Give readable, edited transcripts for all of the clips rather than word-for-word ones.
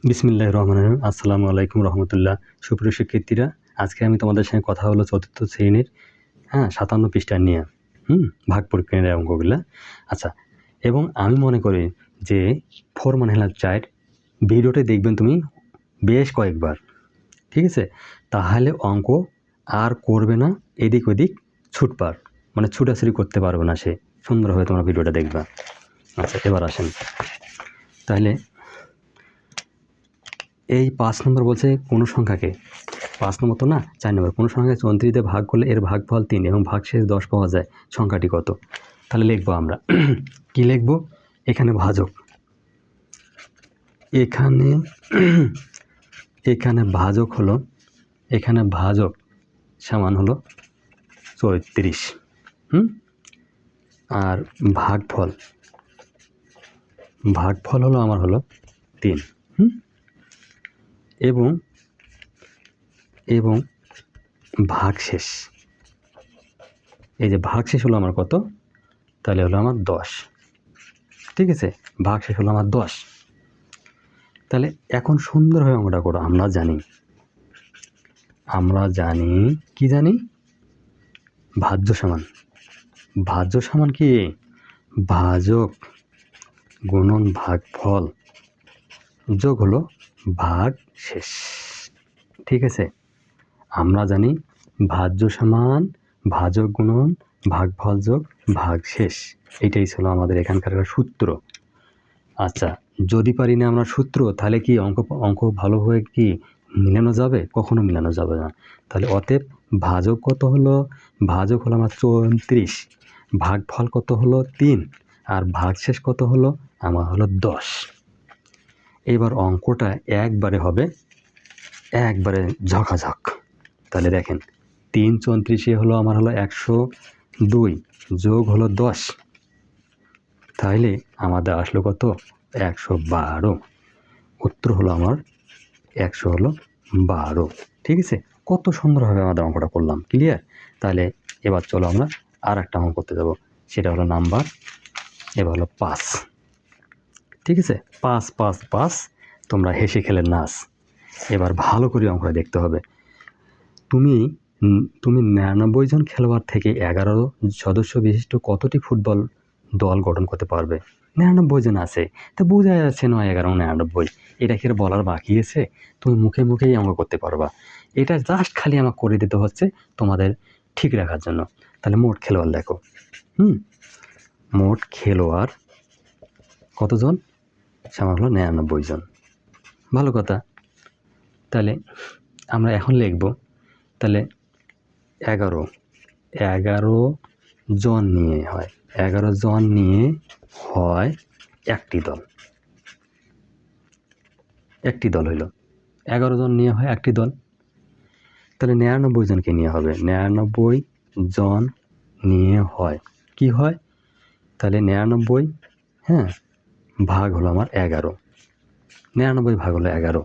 বিসমিল্লাহির রহমানির রহিম। আসসালামু আলাইকুম রহমতুল্লাহ। সুপ্রিয় শিক্ষার্থীরা, আজকে আমি তোমাদের সঙ্গে কথা হলো চতুর্থ শ্রেণীর ৫৭ পৃষ্ঠা নিয়ে ভাগ পরীক্ষার অঙ্কগুলা। আচ্ছা, এবং আমি মনে করি যে 4 মানে হলো 4 ভিডিওটি দেখবেন তুমি বেশ কয়েকবার, ঠিক আছে? তাহলে অঙ্ক আর করবে না এদিক ওদিক ছুটপাট, মানে ছুটাছুটি করতে পারবে না সে, সুন্দরভাবে তোমরা ভিডিওটা দেখবা। আচ্ছা, এবার আসেন তাহলে এই 5 নম্বর বলছে কোনো সংখ্যাকে, 5 নম্বর তো না, 4 নম্বর, কোনো সংখ্যাকে 34 দিয়ে ভাগ করলে এর ভাগফল 3 এবং ভাগশেষ 10 পাওয়া যায়, সংখ্যাটি কত? তাহলে লিখবো আমরা কি লিখবো? এখানে ভাজক, এখানে ভাজক হলো, এখানে ভাজক সমান হলো 34, আর ভাগফল হলো আমার হলো 3, এবং ভাগশেষ, এই যে ভাগশেষ হলো আমার কত? তাহলে হলো আমার 10, ঠিক আছে? ভাগশেষ হলো আমার 10। তাহলে এখন সুন্দরভাবে অঙ্কটা করো। আমরা জানি কি জানি? ভাজ্য সমান কি? ভাজক গুণন ভাগফল যোগ হলো ভাগশেষ, ঠিক আছে? আমরা জানি ভাজ্য সমান ভাজক গুণন ভাগফল যোগ ভাগশেষ, এইটাই ছিল আমাদের এখানকার সূত্র। আচ্ছা, যদি পারি না আমরা সূত্র, তাহলে কি অঙ্ক ভালোভাবে কি মিলানো যাবে? কখনো মিলানো যাবে না। তাহলে অতএব ভাজক কত হলো? ভাজক হলো আমার 34, ভাগফল কত হলো? 3, আর ভাগশেষ কত হলো? আমার হলো 10। এবার অঙ্কটা একবারে হবে, একবারে ঝকাঝক। তাহলে দেখেন 3 34 হলো আমার হলো 102 যোগ হলো 10, তাহলে আমাদের আসলো কত? 112। উত্তর হলো আমার 112, ঠিক আছে? কত সুন্দরভাবে আমাদের অঙ্কটা করলাম, ক্লিয়ার? তাহলে এবার চলো আমরা আর একটা অঙ্ক করতে যাব, সেটা হলো নাম্বার, এবার হলো 5, ঠিক আছে? 5 5 5, তোমরা হেসে খেলে নাচ। এবার ভালো করে অঙ্কটা দেখতে হবে। তুমি 99 জন খেলোয়াড় থেকে 11 সদস্য বিশিষ্ট কতটি ফুটবল দল গঠন করতে পারবে? 99 জন আছে, তা বোঝা যাচ্ছে 9 11 99, এটা কি বলার বাকি আছে? তুমি মুখে মুখেই অঙ্ক করতে পারবা। এটা জাস্ট খালি আমাকে করে দিতে হচ্ছে তোমাদের ঠিক রাখার জন্য। তাহলে মোট খেলোয়াড় দেখো, মোট খেলোয়াড় কতজন? সমান হলো 99 জন। ভালো কথা। তাহলে আমরা এখন লিখব, তাহলে 11 জন নিয়ে হয়, 11 জন নিয়ে হয় একটি দল হইল, 11 জন নিয়ে হয় একটি দল। তাহলে 99 জনকে নিয়ে হবে, 99 জন নিয়ে হয় কি হয়? তাহলে 99 ভাগ হলো আমার 11, 99 ভাগ হলো 11,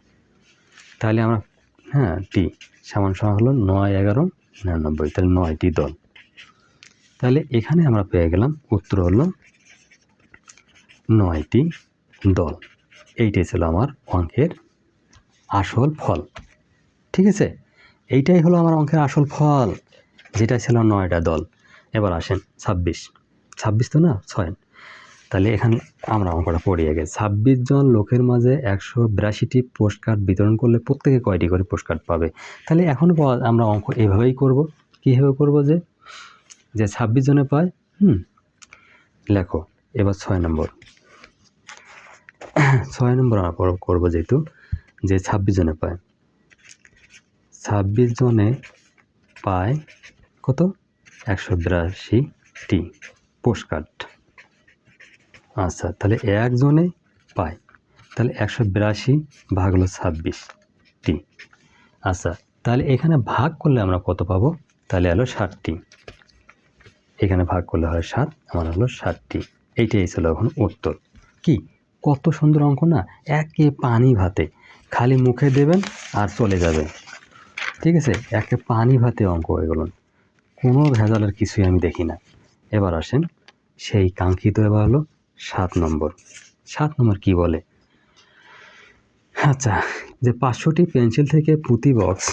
তাহলে আমরা টি সমান হলো 9 11 99, তাহলে 9টি দল। তাহলে এখানে আমরা পেয়ে গেলাম উত্তর হলো 9টি দল। এইটাই ছিল আমার অঙ্কের আসল ফল, ঠিক আছে? এইটাই হলো আমার অঙ্কের আসল ফল, যেটা ছিল 9টা দল। এবার আসেন 26 তো না 6, তাহলে এখানে আমরা অঙ্কটা পড়িয়ে গেছি। 26 জন লোকের মাঝে 182টি পোস্ট কার্ড বিতরণ করলে প্রত্যেকে কয়টি করে পোস্ট কার্ড পাবে? তাহলে এখন আমরা অঙ্ক এভাবেই করব। কীভাবে করবো? যে 26 জনে পায়, লেখো। এবার 6 নম্বর আমরা করবো, যেহেতু যে 26 জনে পায়, 26 জনে পায় কত? 182টি পোস্ট কার্ড। আচ্ছা, তাহলে একজনে পায়, তাহলে 182 ভাগ হলো 26টি। আচ্ছা, তাহলে এখানে ভাগ করলে আমরা কত পাবো? তাহলে হলো 60টি, এখানে ভাগ করলে হয় 7, আমার হলো 60টি। এইটাই ছিল এখন উত্তর। কি কত সুন্দর অঙ্ক না? একে পানি ভাতে, খালি মুখে দেবেন আর চলে যাবে, ঠিক আছে? একে পানি ভাতে অঙ্ক হয়ে গেল, কোনো ভেজালের কিছুই আমি দেখি না। এবার আসেন সেই কাঙ্ক্ষিত, এবার হলো 7 নম্বর। 7 নম্বর কি বলে? আচ্ছা, যে 500টি পেন্সিল থেকে প্রতি বক্স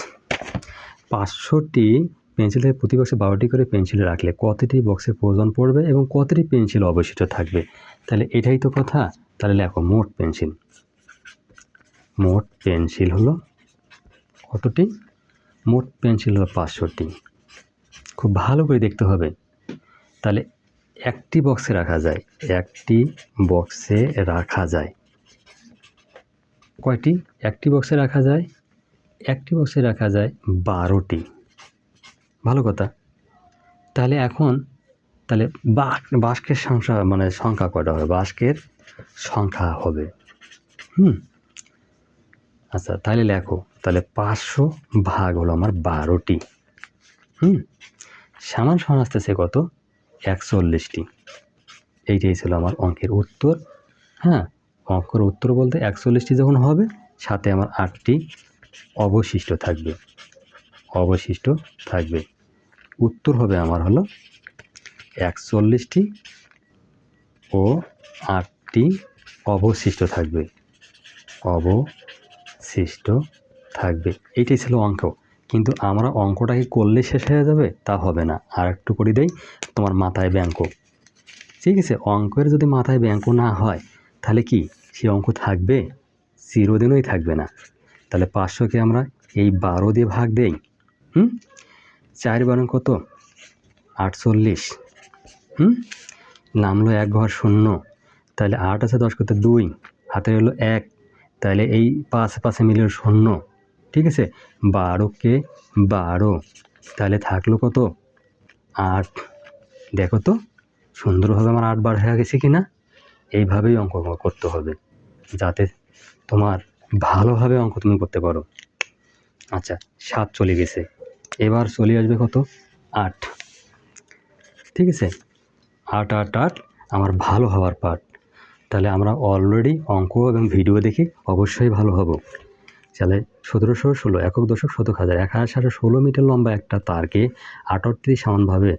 500টি পেন্সিল থেকে প্রতি বক্সে 12টি করে পেন্সিল রাখলে কতটি বক্সের প্রয়োজন পড়বে এবং কতটি পেন্সিল অবশিষ্ট থাকবে? তাহলে এটাই তো কথা। তাহলে লেখো মোট পেন্সিল হলো কতটি? মোট পেন্সিল হলো 500টি। খুব ভালো করে দেখতে হবে। তাহলে একটি বক্সে রাখা যায় কয়টি? একটি বক্সে রাখা যায় 12টি। ভালো কথা। তাহলে এখন বাস্কের সংখ্যা কয়টা হবে? বাস্কের সংখ্যা হবে আচ্ছা, তাহলে লেখো। তাহলে 500 ভাগ হলো আমার 12টি। সমান আসতেছে কত? 41টি। এইটাই ছিল আমার অঙ্কের উত্তর। অঙ্কের উত্তর বলতে 41টি যখন হবে, সাথে আমার 8টি অবশিষ্ট থাকবে। উত্তর হবে আমার হলো 41টি ও 8টি অবশিষ্ট থাকবে। এইটাই ছিল অঙ্ক। কিন্তু আমরা অঙ্কটাকে করলে শেষ হয়ে যাবে তা হবে না। আর একটু করে দেই, তোমার মাথায় ব্যাঙ্ক। ঠিক আছে, অঙ্কের যদি মাথায় ব্যাঙ্ক না হয় তাহলে কি সে অঙ্ক থাকবে? চিরদিনই থাকবে না। তাহলে 500কে আমরা এই 12 দিয়ে ভাগ দেই। 4 12 কত? 48। নামলো 1 ঘর শূন্য। তাহলে 8 আছে 10 কত? 2। হাতে হলো 1। তাহলে এই 5 মিলিয়ে শূন্য। ঠিক আছে, 12কে 12। তাহলে থাকলো কত? 8। দেখো তো সুন্দরভাবে আমার 8 বার হয়ে গেছে কিনা? এইভাবেই অঙ্ক করতে হবে, যাতে তোমার ভালোভাবে অঙ্ক তুমি করতে পারো। আচ্ছা, 7 চলে গেছে। এবার চলে আসবে কত? 8। ঠিক আছে, 8 8 8 আমার ভালো হওয়ার পার্ট। তাহলে আমরা অলরেডি অঙ্ক এবং ভিডিও দেখে অবশ্যই ভালো হব। তাহলে 1716 একক দশক শতক হাজার 1716 মিটার লম্বা একটা তারকে 78টি সমানভাবে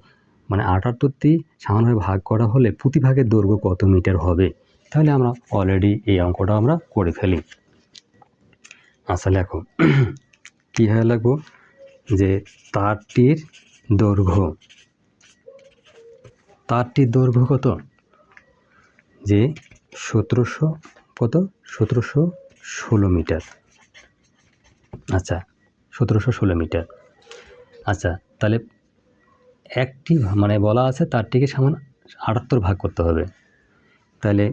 ভাগ করা হলে প্রতি ভাগের দৈর্ঘ্য কত মিটার হবে? তাহলে আমরা অলরেডি এই অঙ্কটা আমরা করে ফেলি। আচ্ছা, লেখো। কীভাবে লাগবো? যে তারটির দৈর্ঘ্য কত? যে 1716 মিটার। আচ্ছা, 1716 মিটার। আচ্ছা, তাহলে একটি বলা আছে তারটিকে সমান 78 ভাগ করতে হবে। তাহলে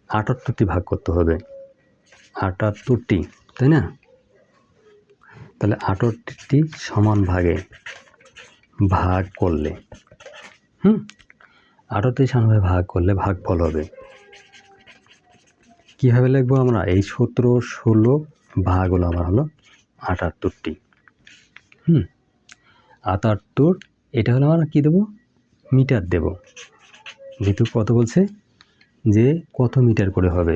78টি ভাগ করতে হবে। 78টি, তাই না? তাহলে 78টি সমান ভাগে ভাগ করলে 78টি সমানভাবে ভাগ করলে ভাগফল হবে। কীভাবে লিখবো আমরা? এই 1716 ভাগ হলো আমার হলো 78টি। 78, এটা হলো আমার কী দেবো? মিটার দেব। যেহেতু কত বলছে যে কত মিটার করে হবে,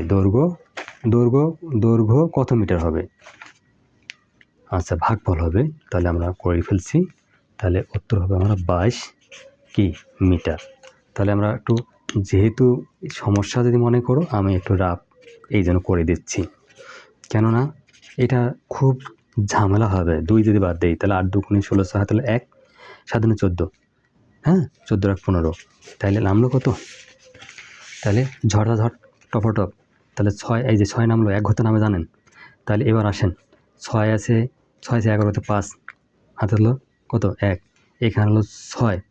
দৈর্ঘ্য কত মিটার হবে। আচ্ছা, ভাগফল হবে। তাহলে আমরা করে ফেলছি। তাহলে উত্তর হবে আমরা 22 মিটার। তাহলে আমরা একটু, যেহেতু সমস্যা যদি মনে করো, আমি একটু রাফ এই জন্য করে দিচ্ছি। কেননা এটা খুব ঝামেলা হবে। 2 যদি বাদ দেই তাহলে 8 2 16 6 তাহলে 1 7 14। 14 15। তাহলে নামলো কত? তাহলে ঝড় টপটপ। তাহলে 6, এই যে 6 নামলো, 1 ঘরতে নামে জানেন। তাহলে এবার আসেন, 6 আছে 11 5 হাতে হলো কত? 1। এখানে হলো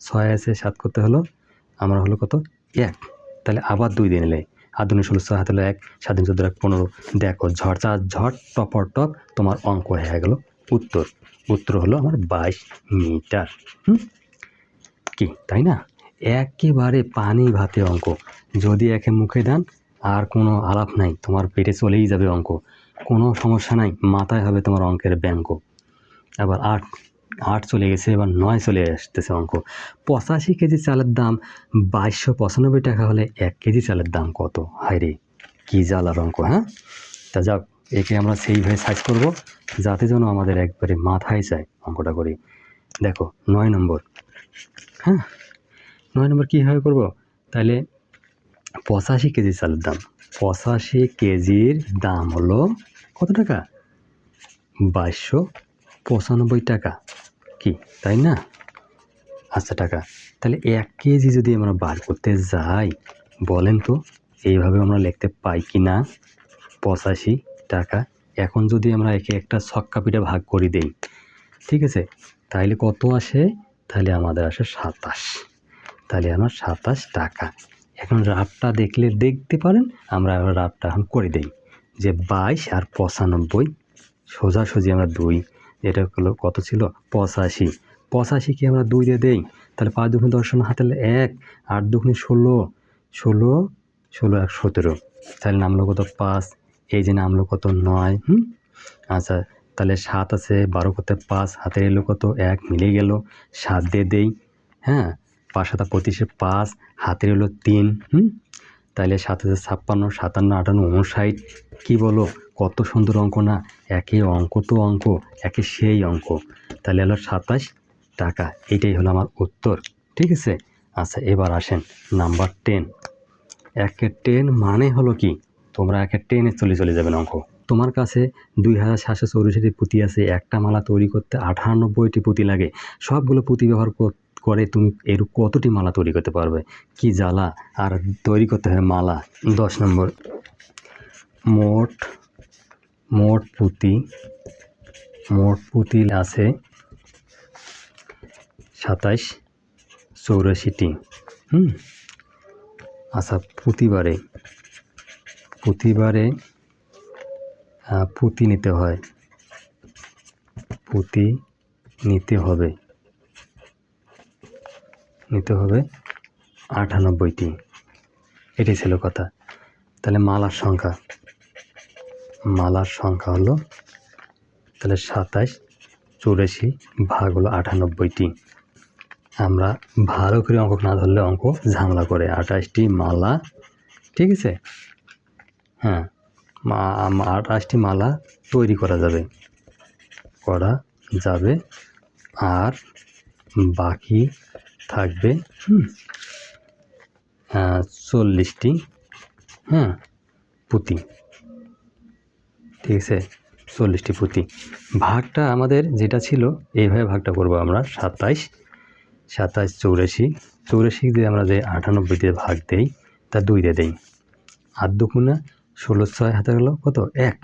6 আছে 7 করতে হলো আমার হলো কত? 1। তাহলে আবার 2 দিয়ে নিলে 8 2 16 6 হাতে হলো 1 7 14 15। দেখো ঝড় টপটপ তোমার অঙ্ক হয়ে গেল উত্তর হলো আমার 22 মিটার। কি তাই না? একেবারে পানি ভাতে অঙ্ক। যদি একে মুখে দেন আর কোনো আলাপ নাই, তোমার পেটে চলেই যাবে অঙ্ক, কোনো সমস্যা নাই, মাথায় হবে তোমার অঙ্কের ব্যাঙ্ক। আবার 8 চলে গেছে, এবার 9 চলে আসতেছে অঙ্ক। 85 কেজি চালের দাম 2295 টাকা হলে 1 কেজি চালের দাম কত? হায়রে, কি জ্বালার অঙ্ক! তা যাক, একে আমরা সেইভাবে সাইজ করব যাতে যেন আমাদের একবারে মাথায় যায় অঙ্কটা করি। দেখো 9 নম্বর। 9 নম্বর কীভাবে করব? তাহলে 85 কেজি চালের দাম, 85 কেজির দাম হলো কত টাকা? 2295 টাকা। কি তাই না? আচ্ছা টাকা। তাহলে 1 কেজি যদি আমরা বার করতে যাই, বলেন তো এইভাবে আমরা লিখতে পাই কি না? 85 টাকা। এখন যদি আমরা একে একটা ছক্কা পিঠে ভাগ করে দেই, ঠিক আছে, তাইলে কত আসে? তাহলে আমাদের আসে 27। তাহলে আমার 27 টাকা। এখন রাফটা দেখতে পারেন, আমরা রাফটা এখন করে দেই যে 22 আর 95 সোজাসুজি আমরা 2, এটা হলো কত ছিল? 85। 85 কি আমরা 2 দিয়ে দেই, তাহলে 5 দুগুণে 10, হাতে 1, 8 দুগুণে 16, 16, 16 আর 17, তাহলে নামলো কত? 5। এই যে নামলো কত? 9। আচ্ছা, তাহলে 7 আছে, 12 করতে 5, হাতে এলো কত? 1, মিলে গেল। 7 দিয়ে দেই, হ্যাঁ, 5 7 25, 5, হাতের হলো 3। তাহলে 7 আছে 56, 57, 58, 59। কী বলো, কত সুন্দর অঙ্ক না? একে অঙ্ক তো অঙ্ক, একে সেই অঙ্ক। তাহলে হলো 27 টাকা। এইটাই হলো আমার উত্তর, ঠিক আছে। আচ্ছা, এবার আসেন নাম্বার 10। একে 10 মানে হলো কি? তোমরা একে 10 চলে যাবেন অঙ্ক। তোমার কাছে 2764টি পুঁতি আছে, একটা মালা তৈরি করতে 98টি পুঁতি লাগে। সবগুলো পুঁতি ব্যবহার করে তুমি এর কতটি মালা তৈরি করতে পারবে? কি জ্বালা! আর তৈরি করতে হবে মালা। 10 নম্বর, মোট পুঁতি আছে 2784টি। আচ্ছা, প্রতিবারে পুঁতি নিতে হবে 98টি। এটাই ছিল কথা। তাহলে মালার সংখ্যা হলো, তাহলে 2784 ভাগ হলো 98টি। আমরা ভালো করে অঙ্ক না ধরলে অঙ্ক ঝামেলা করে। 28টি মালা, ঠিক আছে, হ্যাঁ, 28টি মালা তৈরি করা যাবে, আর বাকি থাকবে 40টি পুঁতি, ঠিক আছে, 40টি পুঁতি। ভাগটা আমাদের যেটা ছিল এইভাবে ভাগটা করবো আমরা। 27 84 দিয়ে আমরা যে 98 দিয়ে ভাগ দেই, তা 2 দিয়ে দেই। 8 দুগুণে 16, 6 হাতে গেল কত? 1,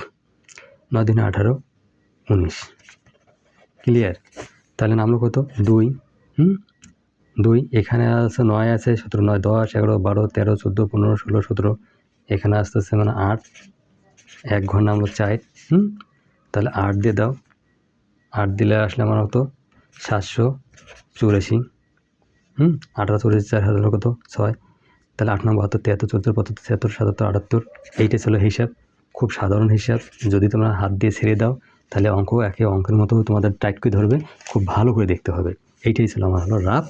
9 দিনে 18, 19। ক্লিয়ার? তাহলে নামলো কত? 2। 2 এখানে আছে, 9 আছে, 17, 9, 10, 11, 12, 13, 14, 15, 16, 17, এখানে আসতেছে মানে 8, 1 ঘর নামলো 4। তাহলে 8 দিয়ে দাও, 8 দিলে আসলে আমার কত? 784। 18 84 4 হাজার কত? 6। তাহলে 8 9 72 73 74 75 76 77 78। এইটা ছিল হিসাব, খুব সাধারণ হিসাব। যদি তোমরা হাত দিয়ে ছেড়ে দাও, তাহলে অঙ্ক একে অঙ্কের মতো তোমাদের টাইট করে ধরবে, খুব ভালো করে দেখতে হবে। এইটাই ছিল আমার হলো রাফ,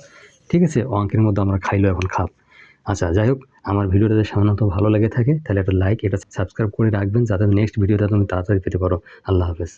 ঠিক আছে। অঙ্কের মধ্যে আমরা খাইলো এখন খাপ। আচ্ছা, যাই হোক, আমার ভিডিওটা যদি সামান্য ভালো লেগে থাকে, তাহলে একটা লাইক, এটা সাবস্ক্রাইব করে রাখবেন, যাতে নেক্সট ভিডিওটা তুমি তাড়াতাড়ি পেতে পারো। আল্লাহ হাফেজ।